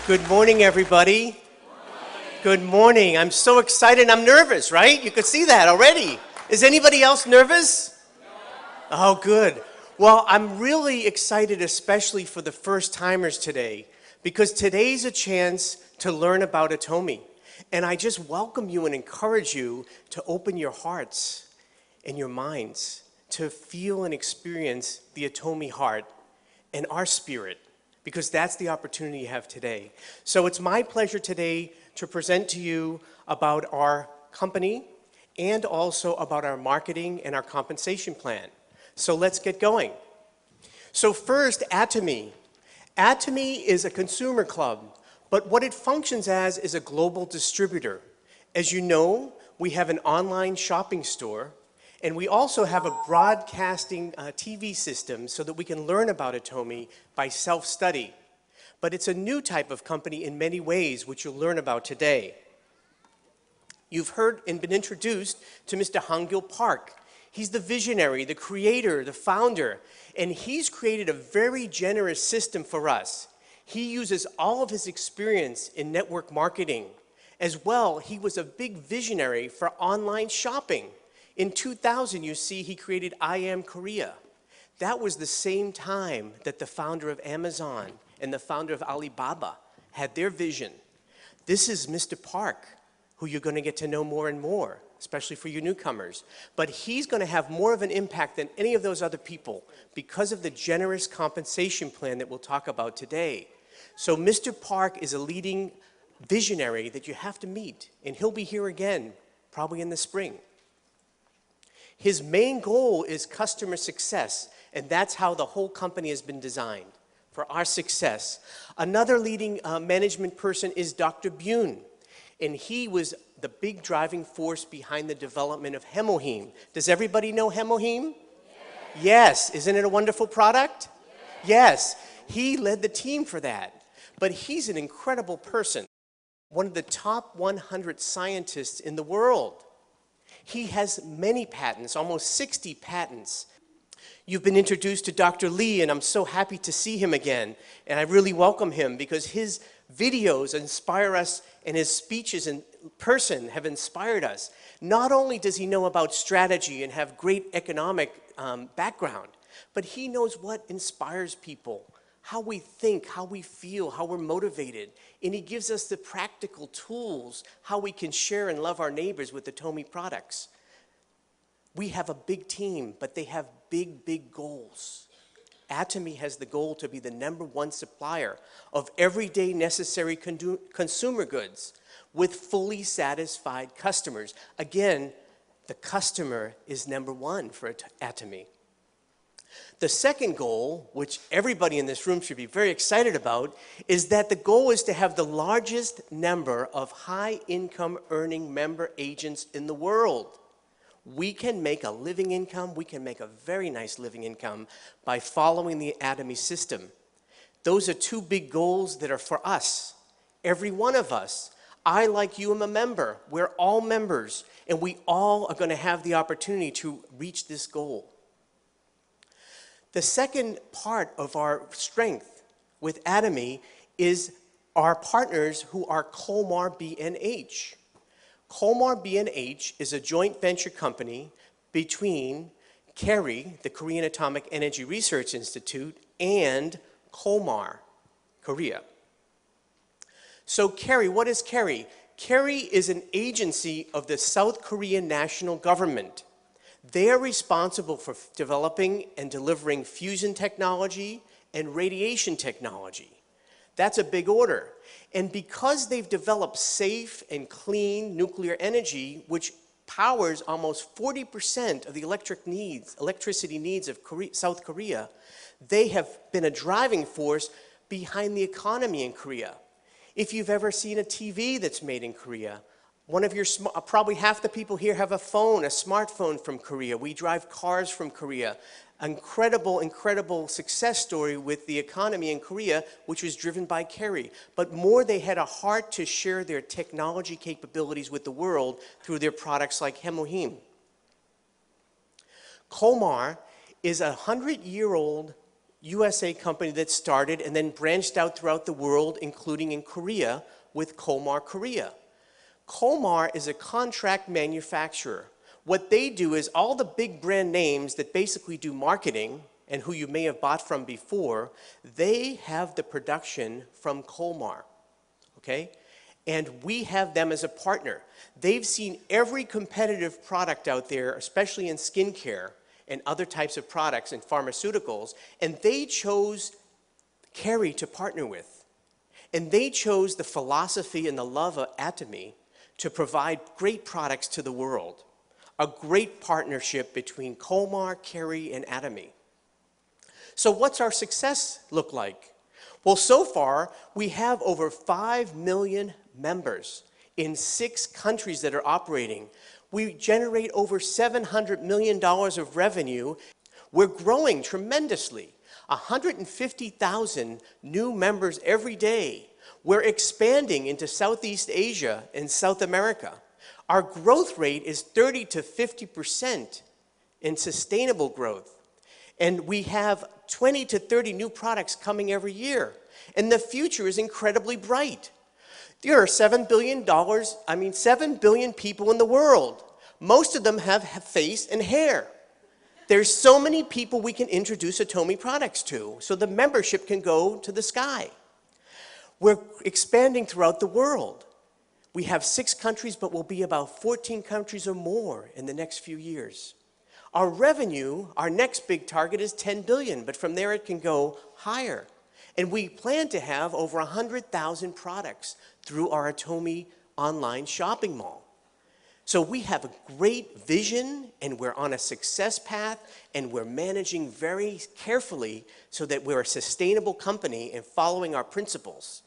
Good morning, everybody. Good morning. I'm so excited. I'm nervous, right? You could see that already. Is anybody else nervous? Oh, good. Well, I'm really excited, especially for the first-timers today, because today's a chance to learn about Atomy. And I just welcome you and encourage you to open your hearts and your minds to feel and experience the Atomy heart and our spirit, because that's the opportunity you have today. So it's my pleasure today to present to you about our company and also about our marketing and our compensation plan. So let's get going. So first, Atomy. Atomy is a consumer club, but what it functions as is a global distributor. As you know, we have an online shopping store, and we also have a broadcasting TV system so that we can learn about Atomy by self-study. But it's a new type of company in many ways, which you'll learn about today. You've heard and been introduced to Mr. Hangil Park. He's the visionary, the creator, the founder, and he's created a very generous system for us. He uses all of his experience in network marketing. As well, he was a big visionary for online shopping. In 2000, you see, he created I Am Korea. That was the same time that the founder of Amazon and the founder of Alibaba had their vision. This is Mr. Park, who you're going to get to know more and more, especially for you newcomers. But he's going to have more of an impact than any of those other people because of the generous compensation plan that we'll talk about today. So Mr. Park is a leading visionary that you have to meet, and he'll be here again, probably in the spring. His main goal is customer success, and that's how the whole company has been designed, for our success. Another leading management person is Dr. Bune, and he was the big driving force behind the development of Hemoheme. Does everybody know Hemoheme? Yes. Isn't it a wonderful product? Yes. He led the team for that. But he's an incredible person, one of the top 100 scientists in the world. He has many patents, almost 60 patents. You've been introduced to Dr. Lee, and I'm so happy to see him again. And I really welcome him because his videos inspire us, and his speeches in person have inspired us. Not only does he know about strategy and have great economic background, but he knows what inspires people, how we think, how we feel, how we're motivated. And he gives us the practical tools, how we can share and love our neighbors with the Atomy products. We have a big team, but they have big, big goals. Atomy has the goal to be the #1 supplier of everyday necessary consumer goods with fully satisfied customers. Again, the customer is #1 for Atomy. The second goal, which everybody in this room should be very excited about, is that the goal is to have the largest number of high-income earning member agents in the world. We can make a living income, we can make a very nice living income by following the Atomy system. Those are two big goals that are for us, every one of us. I, like you, am a member. We're all members, and we all are going to have the opportunity to reach this goal. The second part of our strength with Atomy is our partners who are Kolmar B&H. Kolmar B&H is a joint venture company between KERI, the Korean Atomic Energy Research Institute, and Kolmar, Korea. So KERI, what is KERI? KERI is an agency of the South Korean national government. They are responsible for developing and delivering fusion technology and radiation technology. That's a big order. And because they've developed safe and clean nuclear energy, which powers almost 40% of the electricity needs of South Korea, they have been a driving force behind the economy in Korea. If you've ever seen a TV that's made in Korea, probably half the people here have a smartphone from Korea. We drive cars from Korea. Incredible, incredible success story with the economy in Korea, which was driven by KERI. But more, they had a heart to share their technology capabilities with the world through their products like Hemoheme. Kolmar is a 100-year-old USA company that started and then branched out throughout the world, including in Korea with Kolmar Korea. Kolmar is a contract manufacturer. What they do is all the big brand names that basically do marketing and who you may have bought from before, they have the production from Kolmar, okay? And we have them as a partner. They've seen every competitive product out there, especially in skincare and other types of products and pharmaceuticals, and they chose Kerry to partner with. And they chose the philosophy and the love of Atomy to provide great products to the world. A great partnership between Kolmar, Kerry, and Atomy. So what's our success look like? Well, so far, we have over 5 million members in 6 countries that are operating. We generate over $700 million of revenue. We're growing tremendously. 150,000 new members every day. We're expanding into Southeast Asia and South America. Our growth rate is 30 to 50% in sustainable growth. And we have 20 to 30 new products coming every year. And the future is incredibly bright. There are 7 billion people in the world. Most of them have face and hair. There's so many people we can introduce Atomy products to, so the membership can go to the sky. We're expanding throughout the world. We have 6 countries, but we'll be about 14 countries or more in the next few years. Our revenue, our next big target is 10 billion, but from there it can go higher. And we plan to have over 100,000 products through our Atomy online shopping mall. So we have a great vision, and we're on a success path, and we're managing very carefully so that we're a sustainable company and following our principles.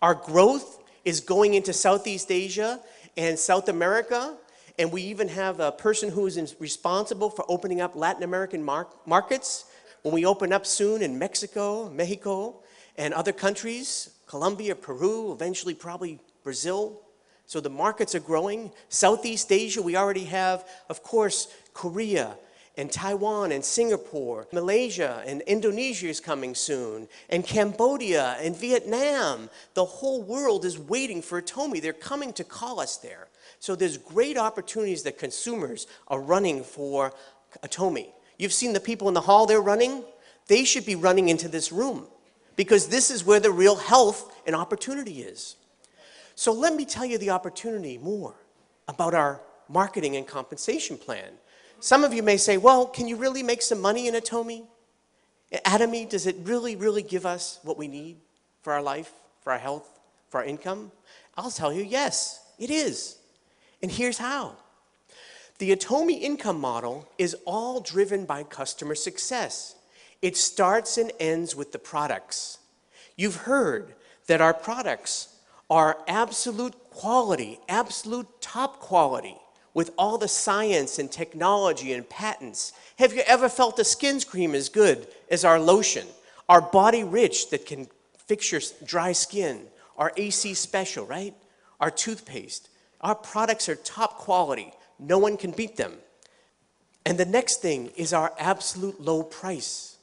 Our growth is going into Southeast Asia and South America, and we even have a person who is responsible for opening up Latin American markets. When we open up soon in Mexico, and other countries, Colombia, Peru, eventually probably Brazil. So the markets are growing. Southeast Asia, we already have, of course, Korea and Taiwan and Singapore. Malaysia and Indonesia is coming soon. And Cambodia and Vietnam. The whole world is waiting for Atomy. They're coming to call us there. So there's great opportunities that consumers are running for Atomy. You've seen the people in the hall they're running? They should be running into this room because this is where the real health and opportunity is. So let me tell you the opportunity more about our marketing and compensation plan. Some of you may say, well, can you really make some money in Atomy? Atomy, does it really give us what we need for our life, for our health, for our income? I'll tell you, yes, it is. And here's how. The Atomy income model is all driven by customer success. It starts and ends with the products. You've heard that our products are absolute quality, absolute top quality, with all the science and technology and patents. Have you ever felt a skin cream as good as our lotion? Our Body Rich that can fix your dry skin. Our AC Special, right? Our toothpaste. Our products are top quality. No one can beat them. And the next thing is our absolute low price.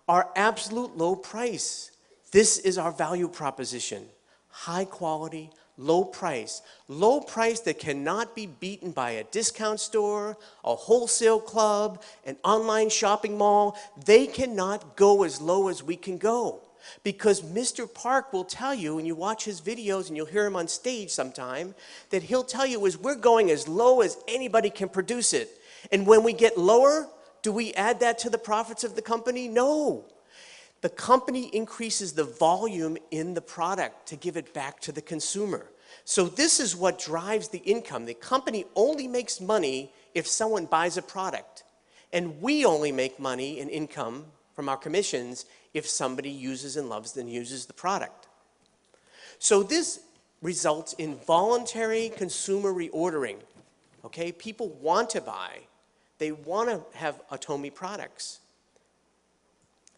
Our absolute low price. This is our value proposition. High quality, low price. Low price that cannot be beaten by a discount store, a wholesale club, an online shopping mall. They cannot go as low as we can go. Because Mr. Park will tell you, and you watch his videos and you'll hear him on stage sometime, that he'll tell you is we're going as low as anybody can produce it. And when we get lower, do we add that to the profits of the company? No. The company increases the volume in the product to give it back to the consumer. So this is what drives the income. The company only makes money if someone buys a product. And we only make money and income from our commissions if somebody uses and loves and uses the product. So this results in voluntary consumer reordering. Okay, people want to buy. They want to have Atomy products.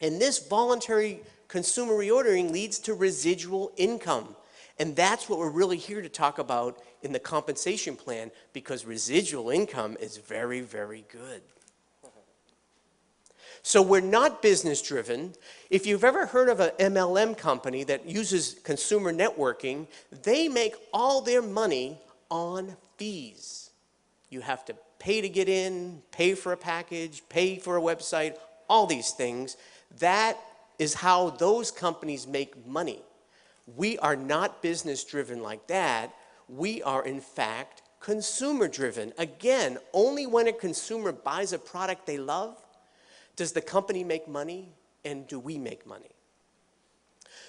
And this voluntary consumer reordering leads to residual income. And that's what we're really here to talk about in the compensation plan, because residual income is very, very good. So we're not business driven. If you've ever heard of an MLM company that uses consumer networking, they make all their money on fees. You have to pay to get in, pay for a package, pay for a website, all these things. That is how those companies make money. We are not business driven like that. We are in fact consumer driven. Again, only when a consumer buys a product they love does the company make money, and do we make money.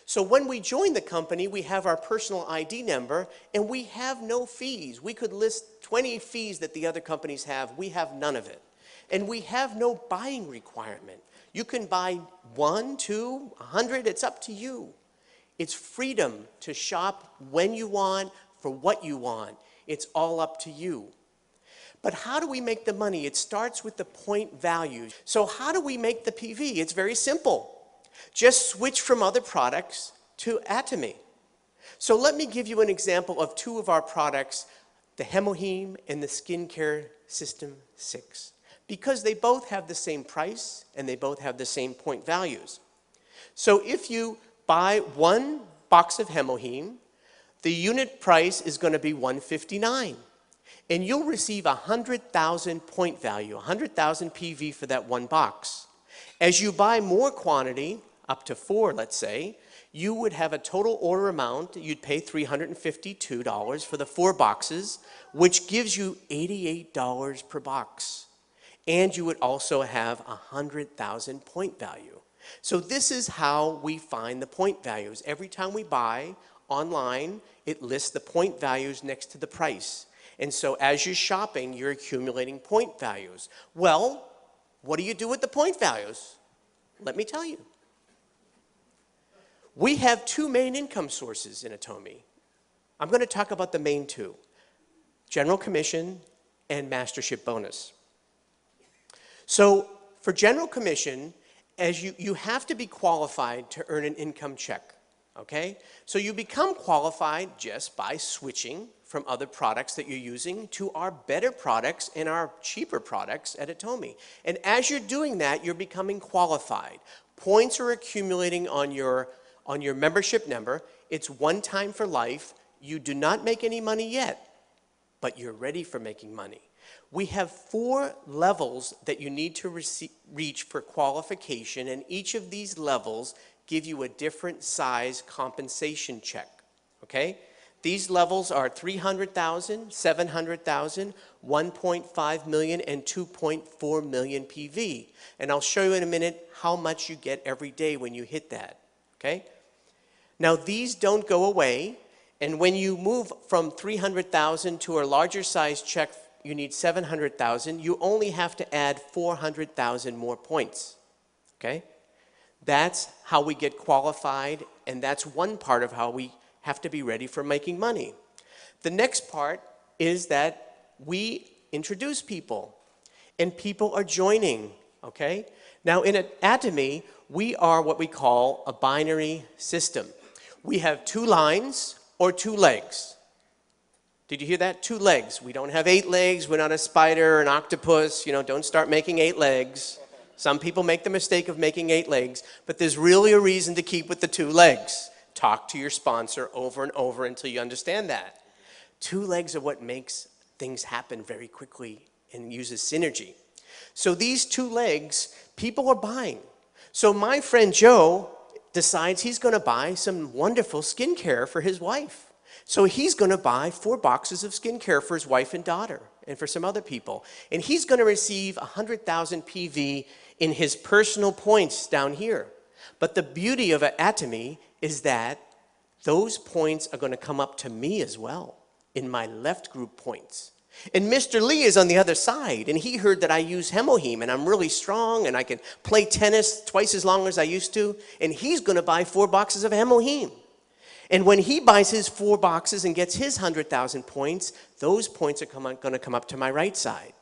So when we join the company, we have our personal ID number, and we have no fees. We could list 20 fees that the other companies have. We have none of it. And we have no buying requirement. You can buy 1, 2, 100, it's up to you. It's freedom to shop when you want, for what you want. It's all up to you. But how do we make the money? It starts with the point values. So how do we make the PV? It's very simple. Just switch from other products to Atomy. So let me give you an example of two of our products, the Hemoheme and the Skincare System 6, because they both have the same price and they both have the same point values. So if you buy one box of Hemoheme, the unit price is going to be $159. And you'll receive 100,000 point value, 100,000 PV for that one box. As you buy more quantity, up to 4, let's say, you would have a total order amount. You'd pay $352 for the 4 boxes, which gives you $88 per box. And you would also have 100,000 point value. So this is how we find the point values. Every time we buy online, it lists the point values next to the price. And so as you're shopping, you're accumulating point values. Well, what do you do with the point values? Let me tell you. We have 2 main income sources in Atomy. I'm going to talk about the main 2, General Commission and Mastership Bonus. So for General Commission, as you have to be qualified to earn an income check. Okay? So you become qualified just by switching from other products that you're using to our better products and our cheaper products at Atomy. And as you're doing that, you're becoming qualified. Points are accumulating on your membership number. It's one time for life. You do not make any money yet, but you're ready for making money. We have 4 levels that you need to reach for qualification, and each of these levels give you a different size compensation check, okay? These levels are 300,000, 700,000, 1.5 million, and 2.4 million PV. And I'll show you in a minute how much you get every day when you hit that, okay? Now these don't go away, and when you move from 300,000 to a larger size check, you need 700,000, you only have to add 400,000 more points, okay? That's how we get qualified, and that's one part of how we have to be ready for making money. The next part is that we introduce people, and people are joining, okay? Now in Atomy, we are what we call a binary system. We have 2 lines or 2 legs. Did you hear that? 2 legs. We don't have 8 legs. We're not a spider, an octopus. You know, don't start making 8 legs. Some people make the mistake of making 8 legs, but there's really a reason to keep with the 2 legs. Talk to your sponsor over and over until you understand that. 2 legs are what makes things happen very quickly and uses synergy. So these 2 legs, people are buying. So my friend Joe decides he's going to buy some wonderful skincare for his wife. So he's going to buy 4 boxes of skincare for his wife and daughter and for some other people. And he's going to receive 100,000 PV in his personal points down here. But the beauty of Atomy is that those points are going to come up to me as well in my left group points. And Mr. Lee is on the other side, and he heard that I use Hemoheme, and I'm really strong, and I can play tennis twice as long as I used to, and he's going to buy 4 boxes of Hemoheme. And when he buys his 4 boxes and gets his 100,000 points, those points are going to come up to my right side.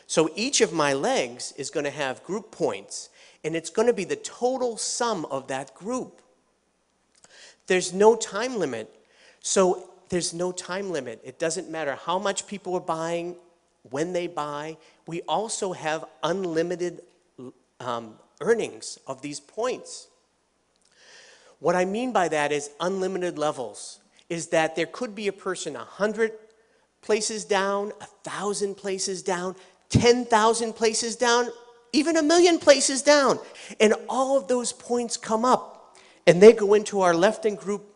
So each of my legs is going to have group points, and it's going to be the total sum of that group. There's no time limit. So there's no time limit. It doesn't matter how much people are buying, when they buy. We also have unlimited earnings of these points. What I mean by that is unlimited levels, is that there could be a person 100 places down, 1,000 places down, 10,000 places down, even 1,000,000 places down. And all of those points come up and they go into our left-hand group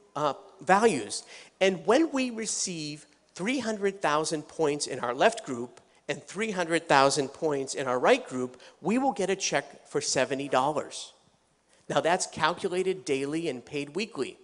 values. And when we receive 300,000 points in our left group and 300,000 points in our right group, we will get a check for $70. Now that's calculated daily and paid weekly.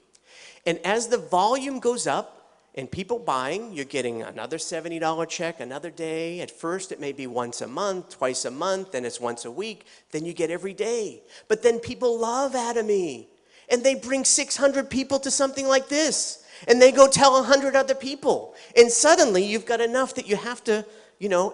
And as the volume goes up and people buying, you're getting another $70 check another day. At first it may be once a month, twice a month, then it's once a week, then you get every day. But then people love Atomy and they bring 600 people to something like this and they go tell 100 other people. And suddenly you've got enough that you have to,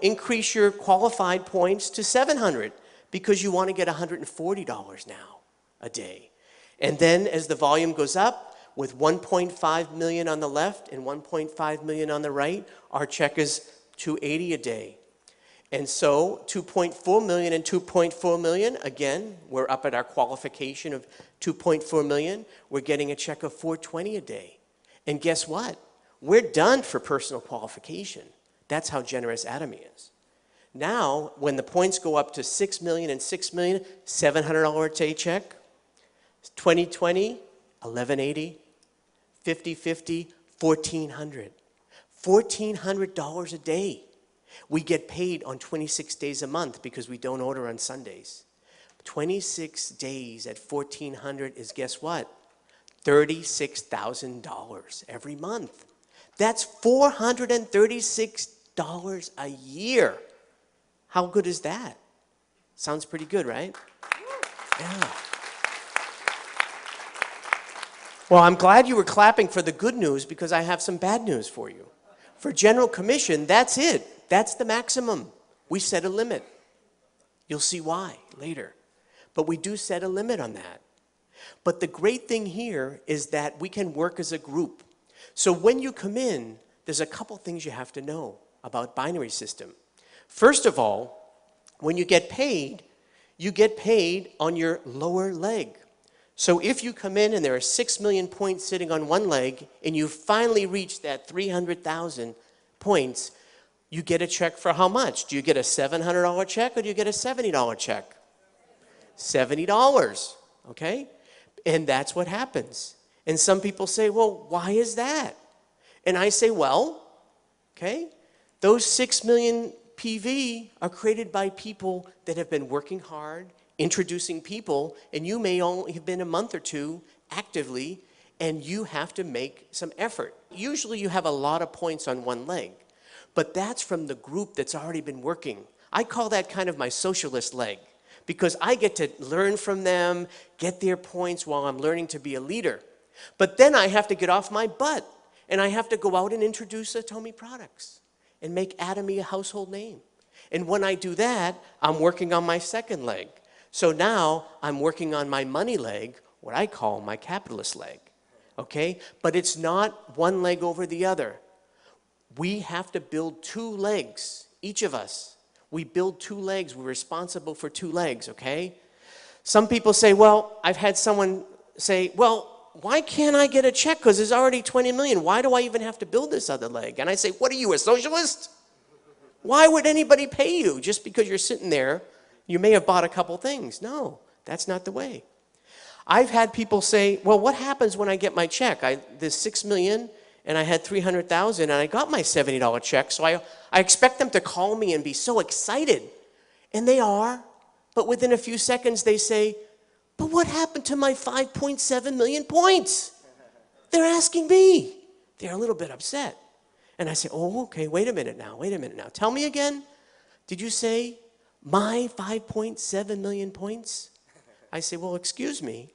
increase your qualified points to 700 because you want to get $140 now a day. And then as the volume goes up, with 1.5 million on the left and 1.5 million on the right, our check is $280 a day. And so 2.4 million and 2.4 million, again, we're up at our qualification of 2.4 million. We're getting a check of $420 a day. And guess what? We're done for personal qualification. That's how generous Atomy is. Now, when the points go up to 6 million and 6 million, $700 a day check. 2020, $1,180. 50-50, $1,400. $1,400 a day. We get paid on 26 days a month because we don't order on Sundays. 26 days at $1,400 is, guess what? $36,000 every month. That's $436 a year. How good is that? Sounds pretty good, right? Yeah. Well, I'm glad you were clapping for the good news because I have some bad news for you. For general commission, that's it. That's the maximum. We set a limit. You'll see why later. But we do set a limit on that. But the great thing here is that we can work as a group. So when you come in, there's a couple things you have to know about binary system. First of all, when you get paid on your lower leg. So if you come in and there are 6 million points sitting on one leg and you finally reach that 300,000 points, you get a check for how much? Do you get a $700 check or do you get a $70 check? $70, okay? And that's what happens. And some people say, well, why is that? And I say, well, okay, those 6 million PV are created by people that have been working hard, introducing people, and you may only have been a month or two actively, and you have to make some effort. Usually you have a lot of points on one leg, but that's from the group that's already been working. I call that kind of my socialist leg, because I get to learn from them, get their points while I'm learning to be a leader. But then I have to get off my butt, and I have to go out and introduce Atomy products and make Atomy a household name. And when I do that, I'm working on my second leg. So now I'm working on my money leg, what I call my capitalist leg, okay? But it's not one leg over the other. We have to build two legs, each of us. We build two legs. We're responsible for two legs, okay? Some people say, well, I've had someone say, well, why can't I get a check? Because there's already 20 million. Why do I even have to build this other leg? And I say, what are you, a socialist? Why would anybody pay you just because you're sitting there? You may have bought a couple things. No, that's not the way. I've had people say, well, what happens when I get my check? There's 6 million and I had 300,000 and I got my $70 check. So I expect them to call me and be so excited. And they are. But within a few seconds they say, but what happened to my 5.7 million points? They're asking me. They're a little bit upset. And I say, oh, okay, wait a minute now. Tell me again. Did you say my 5.7 million points? I say, well, excuse me,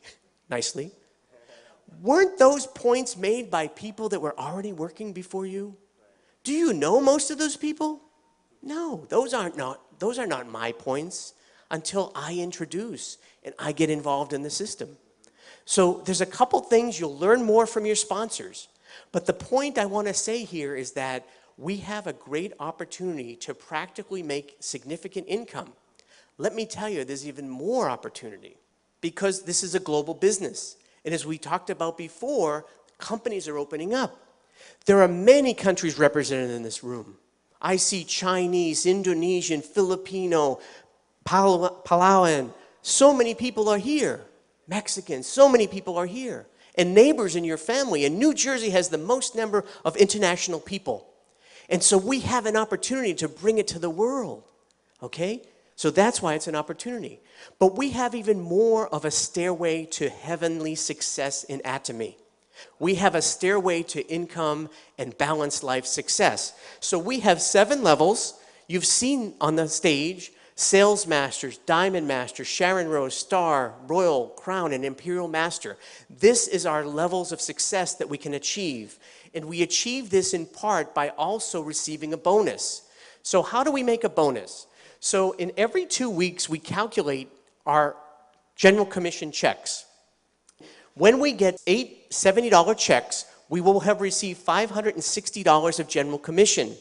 nicely. Weren't those points made by people that were already working before you? Do you know most of those people? No, those are not my points until I introduce and I get involved in the system. So there's a couple things you'll learn more from your sponsors. But the point I want to say here is that we have a great opportunity to practically make significant income. let me tell you, there's even more opportunity because this is a global business. And as we talked about before, companies are opening up. There are many countries represented in this room. I see Chinese, Indonesian, Filipino, Palauan. So many people are here. Mexicans, so many people are here. And neighbors in your family. And New Jersey has the most number of international people. And so we have an opportunity to bring it to the world. Okay? So that's why it's an opportunity. But we have even more of a stairway to heavenly success in Atomy. We have a stairway to income and balanced life success. So we have 7 levels. You've seen on the stage Sales Masters, Diamond Master, Sharon Rose, Star, Royal, Crown, and Imperial Master. This is our levels of success that we can achieve. And we achieve this in part by also receiving a bonus. So how do we make a bonus? So in every 2 weeks, we calculate our general commission checks. When we get 8 $70 checks, we will have received $560 of general commission.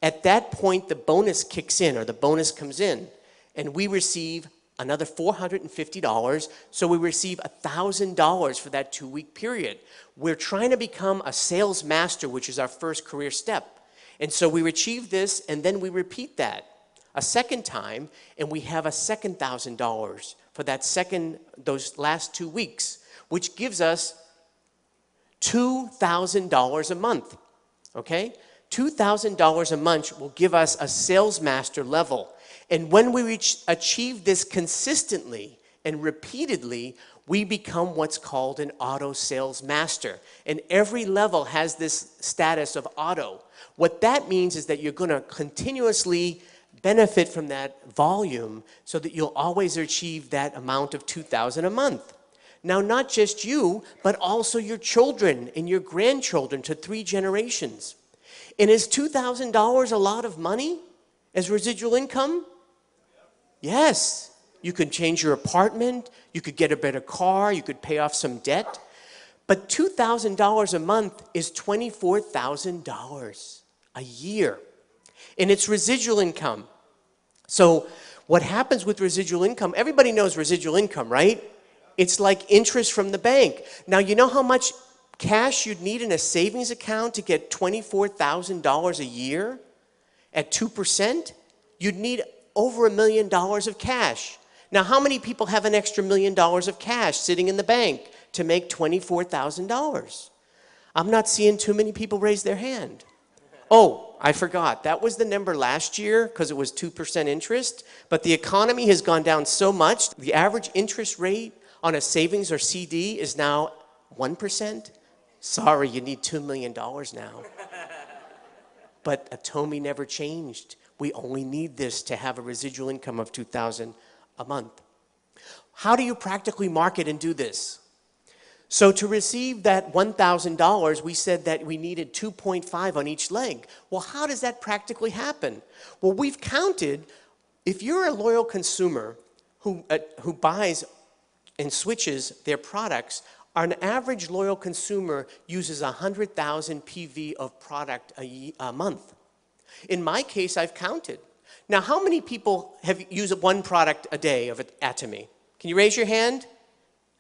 At that point, the bonus kicks in, or the bonus comes in, and we receive another $450, so we receive $1,000 for that 2-week period. We're trying to become a sales master, which is our first career step. And so we achieve this, and then we repeat that a second time, and we have a second $1,000 for those last 2 weeks, which gives us $2,000 a month, okay? $2,000 a month will give us a sales master level. And when we achieve this consistently and repeatedly, we become what's called an auto sales master. And every level has this status of auto. What that means is that you're going to continuously benefit from that volume so that you'll always achieve that amount of $2,000 a month. Now, not just you, but also your children and your grandchildren to 3 generations. And is $2,000 a lot of money as residual income? Yes. You could change your apartment, you could get a better car, you could pay off some debt. But $2,000 a month is $24,000 a year. And it's residual income. So what happens with residual income, everybody knows residual income, right? It's like interest from the bank. Now, you know how much cash you'd need in a savings account to get $24,000 a year at 2%? You'd need over $1 million of cash. Now, how many people have an extra $1 million of cash sitting in the bank to make $24,000? I'm not seeing too many people raise their hand. Oh, I forgot. That was the number last year because it was 2% interest. But the economy has gone down so much. The average interest rate on a savings or CD is now 1%. Sorry, you need $2 million now. But Atomy never changed. We only need this to have a residual income of $2,000 a month. How do you practically market and do this? So to receive that $1,000, we said that we needed 2.5 on each leg. Well, how does that practically happen? Well, we've counted, if you're a loyal consumer who buys and switches their products, an average loyal consumer uses 100,000 PV of product a month. In my case, I've counted. Now, how many people have used 1 product a day of Atomy? Can you raise your hand?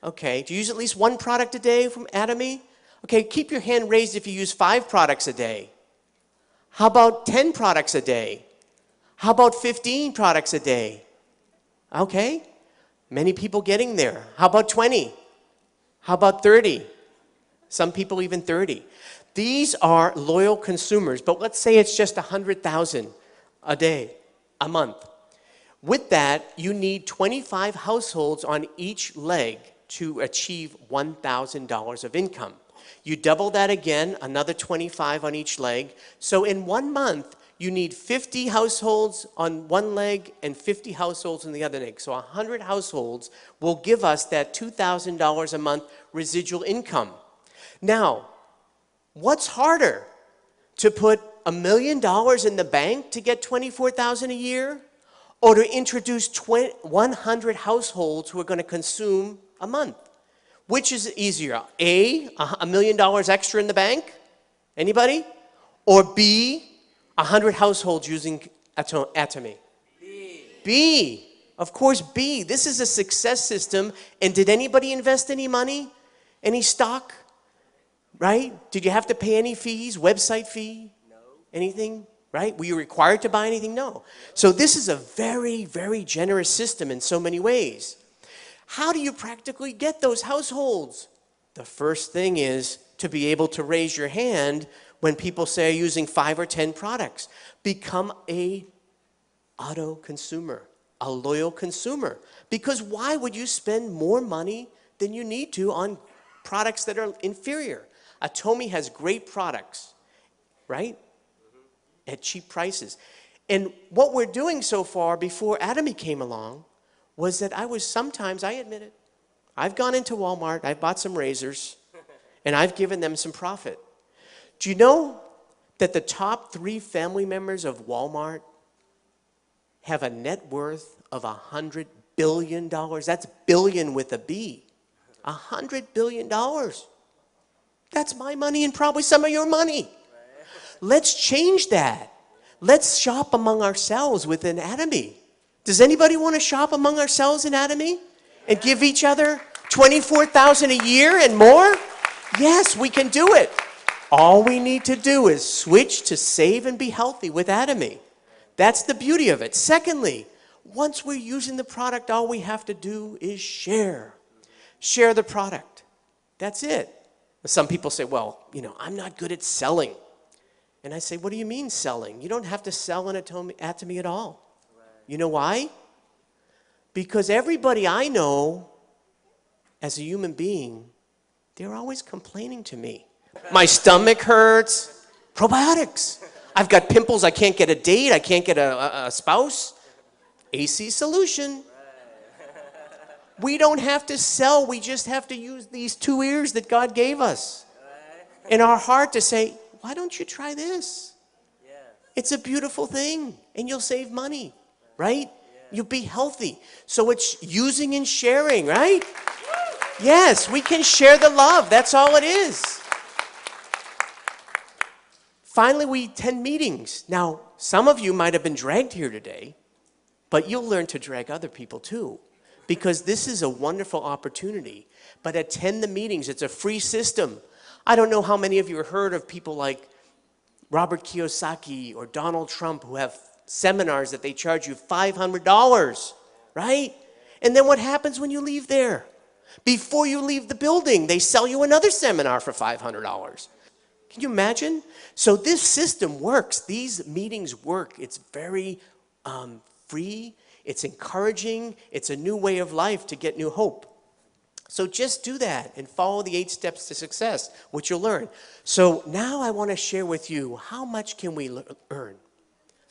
Okay, do you use at least 1 product a day from Atomy? Okay, keep your hand raised if you use 5 products a day. How about 10 products a day? How about 15 products a day? Okay, many people getting there. How about 20? How about 30? Some people even 30. These are loyal consumers, but let's say it's just 100,000 a day, a month. With that, you need 25 households on each leg to achieve $1,000 of income. You double that again, another 25 on each leg. So in 1 month, you need 50 households on one leg and 50 households on the other leg. So 100 households will give us that $2,000 a month residual income. Now, what's harder? To put $1 million in the bank to get $24,000 a year? Or to introduce 100 households who are going to consume a month? Which is easier? A, $1 million extra in the bank? Anybody? Or B, 100 households using Atomy? B. Of course, B. This is a success system. And did anybody invest any money? Any stock? Right? Did you have to pay any fees? Website fee? No. Anything? Right? Were you required to buy anything? No. So this is a very, very generous system in so many ways. How do you practically get those households? The first thing is to be able to raise your hand when people say are using 5 or 10 products. Become a auto consumer, a loyal consumer. Because why would you spend more money than you need to on products that are inferior? Atomy has great products, right? At cheap prices. And what we're doing so far before Atomy came along was that I admit it, I've gone into Walmart, I've bought some razors, and I've given them some profit. Do you know that the top 3 family members of Walmart have a net worth of $100 billion? That's billion with a B. $100 billion. That's my money and probably some of your money. Let's change that. Let's shop among ourselves within Atomy. Does anybody want to shop among ourselves in Atomy and give each other $24,000 a year and more? Yes, we can do it. All we need to do is switch to save and be healthy with Atomy. That's the beauty of it. Secondly, once we're using the product, all we have to do is share. Share the product. That's it. Some people say, well, I'm not good at selling. And I say, what do you mean selling? You don't have to sell an Atomy at all. Right. You know why? Because everybody I know as a human being, they're always complaining to me. My stomach hurts. Probiotics. I've got pimples. I can't get a date. I can't get a spouse. AC solution. We don't have to sell. We just have to use these 2 ears that God gave us in our heart to say, why don't you try this? Yeah. It's a beautiful thing, and you'll save money, right? Yeah. You'll be healthy. So it's using and sharing, right? Yes, we can share the love. That's all it is. Finally, we attend meetings. Now, some of you might have been dragged here today, but you'll learn to drag other people too, because this is a wonderful opportunity. But attend the meetings. It's a free system. I don't know how many of you have heard of people like Robert Kiyosaki or Donald Trump who have seminars that they charge you $500, right? And then what happens when you leave there? Before you leave the building, they sell you another seminar for $500. Can you imagine? So this system works. These meetings work. It's very free. It's encouraging. It's a new way of life to get new hope. So just do that and follow the 8 steps to success, which you'll learn. So now I want to share with you, how much can we earn?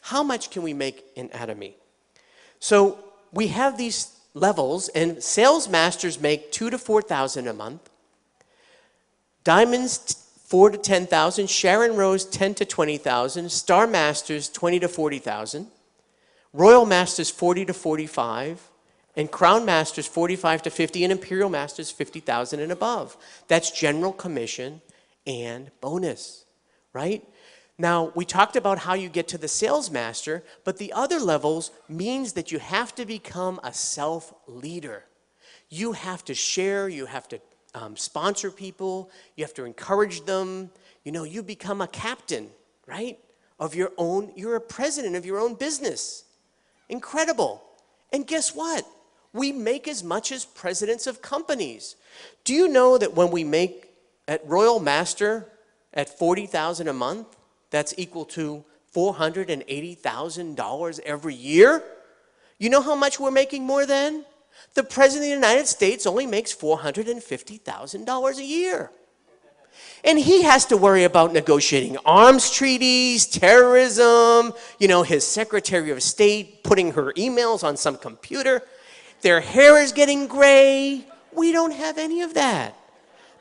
How much can we make in Atomy? So we have these levels, and sales masters make $2,000 to $4,000 a month. Diamonds, $4,000 to $10,000. Sharon Rose, $10,000 to $20,000. Star Masters, $20,000 to $40,000. Royal Masters, $40,000 to $45,000. And Crown Masters, $45,000 to $50,000, and Imperial Masters, $50,000 and above. That's general commission and bonus, right? Now, we talked about how you get to the sales master, but the other levels means that you have to become a self-leader. You have to share, you have to sponsor people, you have to encourage them. You become a captain, right, of your own, you're a president of your own business. Incredible. And guess what? We make as much as presidents of companies. Do you know that when we make at Royal Master at $40,000 a month, that's equal to $480,000 every year? You know how much we're making more than? The President of the United States only makes $450,000 a year. And he has to worry about negotiating arms treaties, terrorism, his Secretary of State putting her emails on some computer. Their hair is getting gray. We don't have any of that.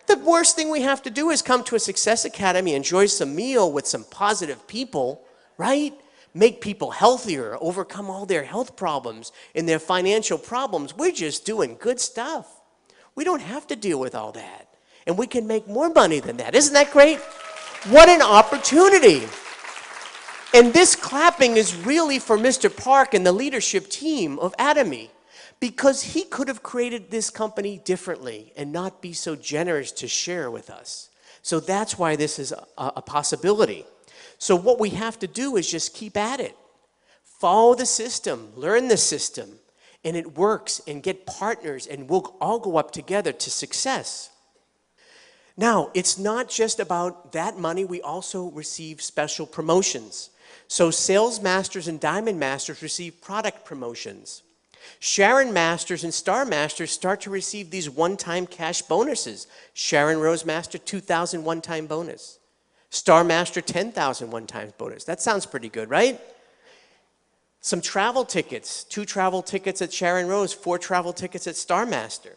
The worst thing we have to do is come to a Success Academy, enjoy some meal with some positive people, right? Make people healthier, overcome all their health problems and their financial problems. We're just doing good stuff. We don't have to deal with all that. And we can make more money than that. Isn't that great? What an opportunity. And this clapping is really for Mr. Park and the leadership team of Atomy. because he could have created this company differently and not be so generous to share with us. So that's why this is a possibility. So what we have to do is just keep at it. Follow the system, learn the system, and it works, and get partners, and we'll all go up together to success. Now, it's not just about that money. We also receive special promotions. So Sales Masters and Diamond Masters receive product promotions. Sharon Masters and Star Masters start to receive these one-time cash bonuses. Sharon Rose Master, $2,000 one-time bonus. Star Master, $10,000 one-time bonus. That sounds pretty good, right? Some travel tickets, 2 travel tickets at Sharon Rose, 4 travel tickets at Star Master.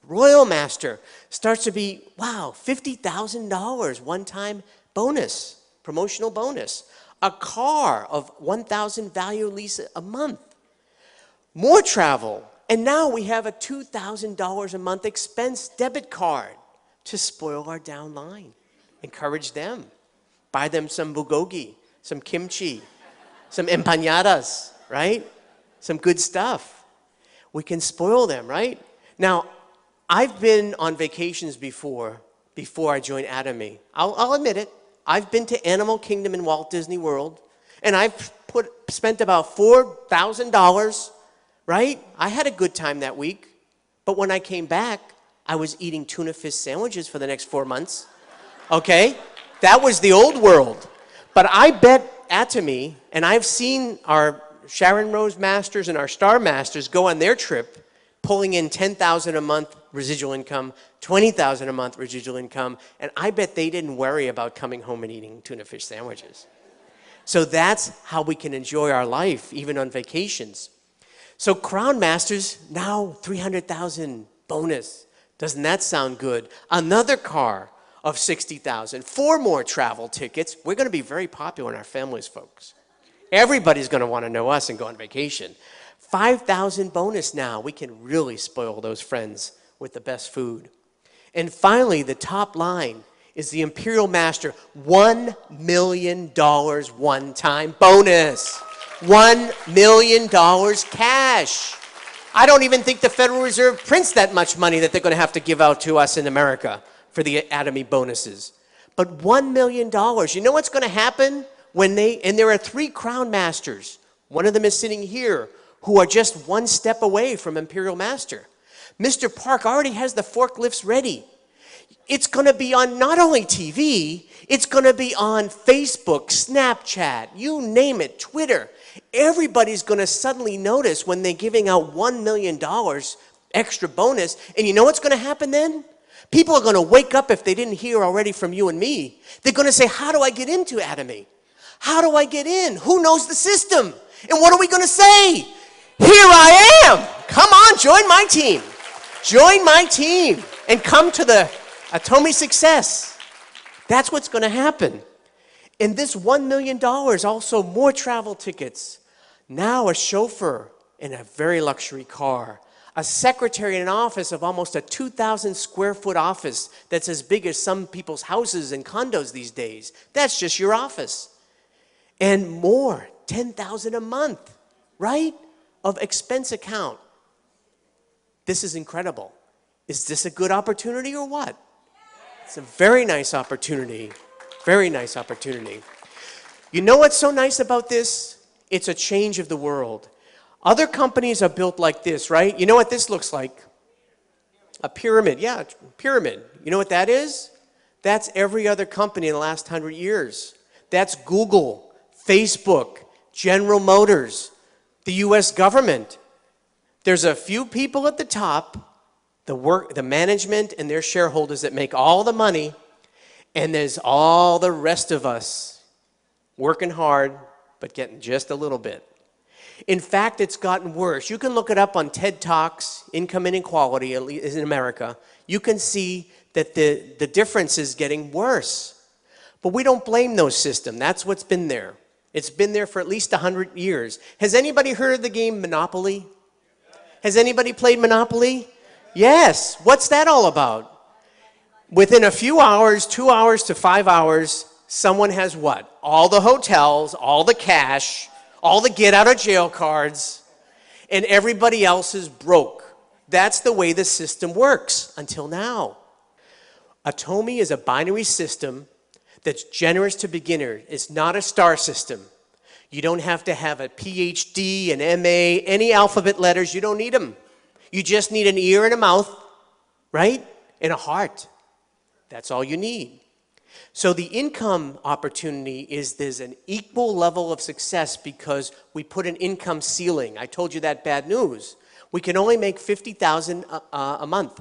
Royal Master starts to be, wow, $50,000 one-time bonus, promotional bonus. A car of $1,000 value lease a month. More travel, and now we have a $2,000 a month expense debit card to spoil our downline. Encourage them. Buy them some bulgogi, some kimchi, some empanadas, right? Some good stuff. We can spoil them, right? Now, I've been on vacations before I joined Atomy. I'll admit it. I've been to Animal Kingdom in Walt Disney World, and I've spent about $4,000, right? I had a good time that week, but when I came back, I was eating tuna fish sandwiches for the next 4 months, okay? That was the old world. But I bet Atomy, and I've seen our Sharon Rose Masters and our Star Masters go on their trip, pulling in $10,000 a month residual income, $20,000 a month residual income, and I bet they didn't worry about coming home and eating tuna fish sandwiches. So that's how we can enjoy our life, even on vacations. So Crown Masters, now $300,000 bonus. Doesn't that sound good? Another car of $60,000, 4 more travel tickets. We're going to be very popular in our families, folks. Everybody's going to want to know us and go on vacation. $5,000 bonus now. We can really spoil those friends with the best food. And finally, the top line is the Imperial Master $1 million one-time bonus. $1 million cash. I don't even think the Federal Reserve prints that much money that they're going to have to give out to us in America for the Atomy bonuses. But $1 million, you know what's going to happen when and there are 3 Crown Masters. One of them is sitting here, who are just 1 step away from Imperial Master. Mr. Park already has the forklifts ready. It's going to be on not only TV, it's going to be on Facebook, Snapchat, you name it, Twitter. Everybody's going to suddenly notice when they're giving out $1 million extra bonus. And you know what's going to happen then? People are going to wake up if they didn't hear already from you and me. They're going to say, how do I get into Atomy? How do I get in? Who knows the system? And what are we going to say? Here I am. Come on, join my team. Join my team and come to the Atomy success. That's what's going to happen. And this $1 million, also more travel tickets. Now a chauffeur in a very luxury car. A secretary in an office of almost a 2,000 square foot office that's as big as some people's houses and condos these days. That's just your office. And more, $10,000 a month, right? Of expense account. This is incredible. Is this a good opportunity or what? It's a very nice opportunity. Very nice opportunity. You know what's so nice about this? It's a change of the world. Other companies are built like this, right? You know what this looks like? A pyramid. Yeah, pyramid. You know what that is? That's every other company in the last 100 years. That's Google, Facebook, General Motors, the US government. There's a few people at the top, the management and their shareholders that make all the money, and there's all the rest of us working hard, but getting just a little bit. In fact, it's gotten worse. You can look it up on TED Talks, Income Inequality, at least in America. You can see that the difference is getting worse. But we don't blame those systems. That's what's been there. It's been there for at least 100 years. Has anybody heard of the game Monopoly? Has anybody played Monopoly? Yes. What's that all about? Within a few hours, 2 hours to 5 hours, someone has what? All the hotels, all the cash, all the get out of jail cards. and everybody else is broke. That's the way the system works until now. Atomy is a binary system that's generous to beginners. It's not a star system. You don't have to have a PhD, an MA, any alphabet letters. You don't need them. You just need an ear and a mouth, right? And a heart. That's all you need. So the income opportunity is there's an equal level of success because we put an income ceiling. I told you that bad news. We can only make $50,000 a month.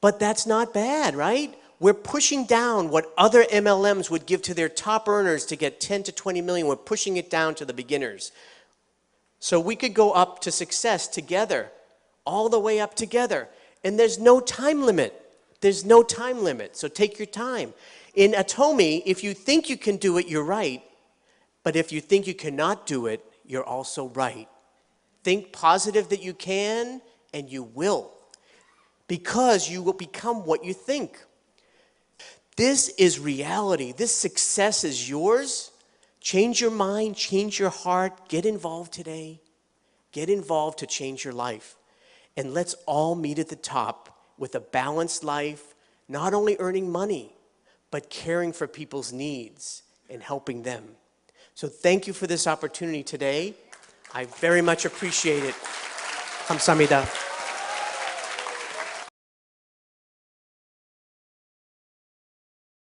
But that's not bad, right? We're pushing down what other MLMs would give to their top earners to get 10 to 20 million. We're pushing it down to the beginners. So we could go up to success together, all the way up together. And there's no time limit. There's no time limit. So take your time. In Atomy, if you think you can do it, you're right. But if you think you cannot do it, you're also right. Think positive that you can, and you will. Because you will become what you think. This is reality. This success is yours. Change your mind, change your heart. Get involved today. Get involved to change your life. And let's all meet at the top with a balanced life, not only earning money, but caring for people's needs and helping them. So thank you for this opportunity today. I very much appreciate it. 감사합니다.